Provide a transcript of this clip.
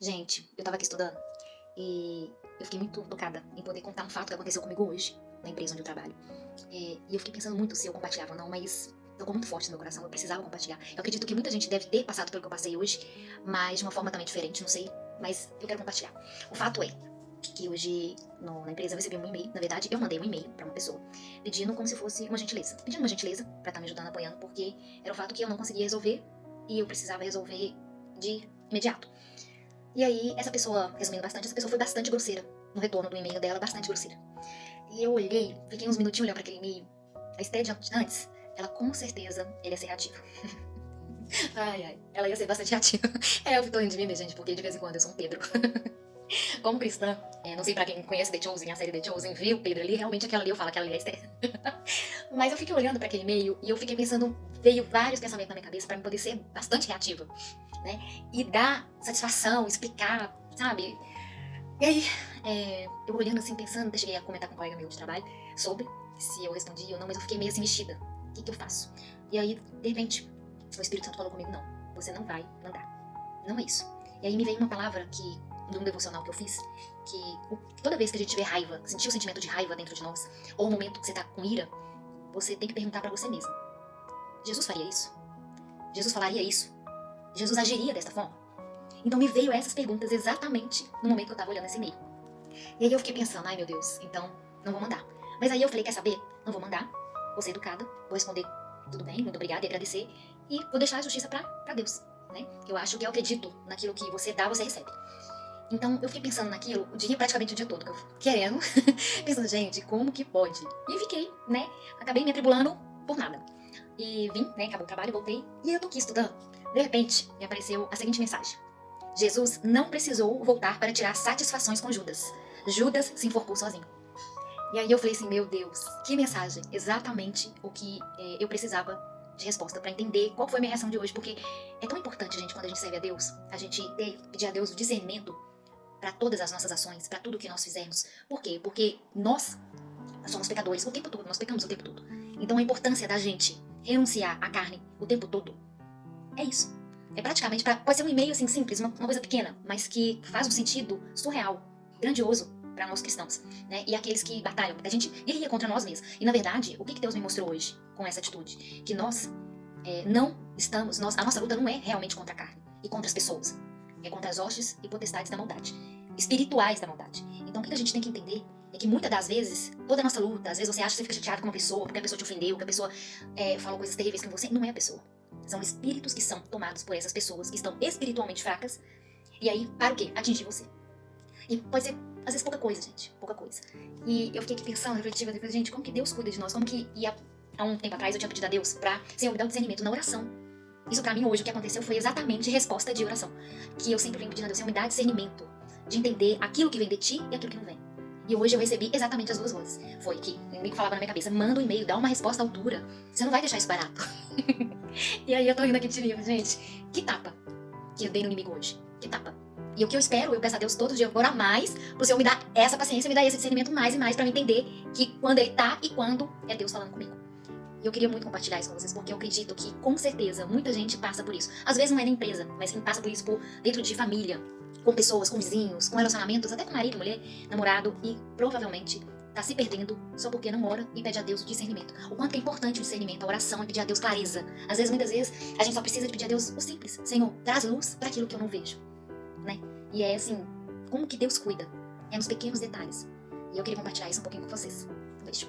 Gente, eu tava aqui estudando e eu fiquei muito tocada em poder contar um fato que aconteceu comigo hoje, na empresa onde eu trabalho. E eu fiquei pensando muito se eu compartilhava ou não, mas tocou muito forte no meu coração, eu precisava compartilhar. Eu acredito que muita gente deve ter passado pelo que eu passei hoje, mas de uma forma também diferente, não sei, mas eu quero compartilhar. O fato é que hoje na empresa eu recebi um e-mail, na verdade eu mandei um e-mail pra uma pessoa, pedindo como se fosse uma gentileza. Pedindo uma gentileza pra estar me ajudando, apoiando, porque era um fato que eu não conseguia resolver e eu precisava resolver de imediato. E aí, essa pessoa, resumindo bastante, essa pessoa foi bastante grosseira. No retorno do e-mail dela, bastante grosseira. E eu olhei, fiquei uns minutinhos olhando pra aquele e-mail. A Estédia, antes, ela com certeza ia ser reativa. Ai, ai, ela ia ser bastante reativa. Eu tô rindo de mim, gente, porque de vez em quando eu sou um Pedro. Como cristã, não sei pra quem conhece The Chosen, a série The Chosen, viu Pedro ali, realmente aquela ali eu falo, aquela ali é Esther. Mas eu fiquei olhando pra aquele e-mail e eu fiquei pensando, veio vários pensamentos na minha cabeça pra eu poder ser bastante reativa, né? E dar satisfação, explicar, sabe? E aí, eu olhando assim, pensando, até cheguei a comentar com um colega meu de trabalho sobre se eu respondi ou não, mas eu fiquei meio assim mexida. O que eu faço? E aí, de repente, o Espírito Santo falou comigo, não, você não vai mandar. Não é isso. E aí me veio uma palavra de um devocional que eu fiz, que toda vez que a gente tiver raiva, sentir o sentimento de raiva dentro de nós, ou o momento que você tá com ira, você tem que perguntar pra você mesmo. Jesus faria isso? Jesus falaria isso? Jesus agiria desta forma? Então me veio essas perguntas exatamente no momento que eu tava olhando esse e-mail. E aí eu fiquei pensando, ai meu Deus, então não vou mandar. Mas aí eu falei, quer saber? Não vou mandar, vou ser educada, vou responder tudo bem, muito obrigada e agradecer. E vou deixar a justiça pra Deus, né? Eu acho que eu acredito naquilo que você dá, você recebe. Então eu fiquei pensando naquilo praticamente o dia todo, querendo, pensando, gente, como que pode? E fiquei, né? Acabei me atribulando por nada. E vim, né? Acabou o trabalho, voltei. E eu tô aqui estudando. De repente, me apareceu a seguinte mensagem. Jesus não precisou voltar para tirar satisfações com Judas. Judas se enforcou sozinho. E aí eu falei assim, meu Deus, que mensagem. Exatamente o que eu precisava de resposta para entender qual foi a minha reação de hoje. Porque é tão importante, gente, quando a gente serve a Deus, a gente pedir a Deus o discernimento para todas as nossas ações, para tudo que nós fizermos. Por quê? Porque nós somos pecadores o tempo todo, nós pecamos o tempo todo. Então a importância da gente renunciar à carne o tempo todo é isso. É praticamente, pode ser um e-mail assim simples, uma coisa pequena, mas que faz um sentido surreal, grandioso para nós cristãos, né? E aqueles que batalham, porque a gente guerreia contra nós mesmos. E na verdade, o que Deus me mostrou hoje com essa atitude? Que nós não estamos, a nossa luta não é realmente contra a carne e contra as pessoas. É contra as hostes e potestades da maldade, espirituais da maldade. Então o que a gente tem que entender é que muitas das vezes, toda a nossa luta, às vezes você acha que você fica chateado com uma pessoa, porque a pessoa te ofendeu, porque a pessoa falou coisas terríveis com você, não é a pessoa. São espíritos que são tomados por essas pessoas que estão espiritualmente fracas. E aí, para o quê? Atingir você. E pode ser, às vezes, pouca coisa, gente. Pouca coisa. E eu fiquei aqui pensando, refletiva, depois, gente, como que Deus cuida de nós? Como que há um tempo atrás eu tinha pedido a Deus pra, Senhor, me dar o discernimento na oração. Isso pra mim hoje, o que aconteceu foi exatamente resposta de oração. Que eu sempre venho pedindo a Deus, Senhor, me dá discernimento de entender aquilo que vem de ti e aquilo que não vem. E hoje eu recebi exatamente as duas vozes. Foi que o inimigo falava na minha cabeça, manda um e-mail, dá uma resposta à altura. Você não vai deixar isso barato. E aí eu tô indo aqui de livro, gente. Que tapa que eu dei no inimigo hoje. Que tapa. E o que eu espero, eu peço a Deus todos os dias, orar mais, pro Senhor me dar essa paciência, me dar esse discernimento mais e mais, pra me entender que quando Ele tá e quando é Deus falando comigo. E eu queria muito compartilhar isso com vocês, porque eu acredito que, com certeza, muita gente passa por isso. Às vezes não é na empresa, mas quem passa por isso dentro de família, com pessoas, com vizinhos, com relacionamentos, até com marido, mulher, namorado, e provavelmente tá se perdendo só porque não ora e pede a Deus o discernimento. O quanto é importante o discernimento, a oração, e pedir a Deus clareza. Às vezes, muitas vezes, a gente só precisa de pedir a Deus o simples. Senhor, traz luz para aquilo que eu não vejo, né? E é assim, como que Deus cuida? É nos pequenos detalhes. E eu queria compartilhar isso um pouquinho com vocês. Um beijo.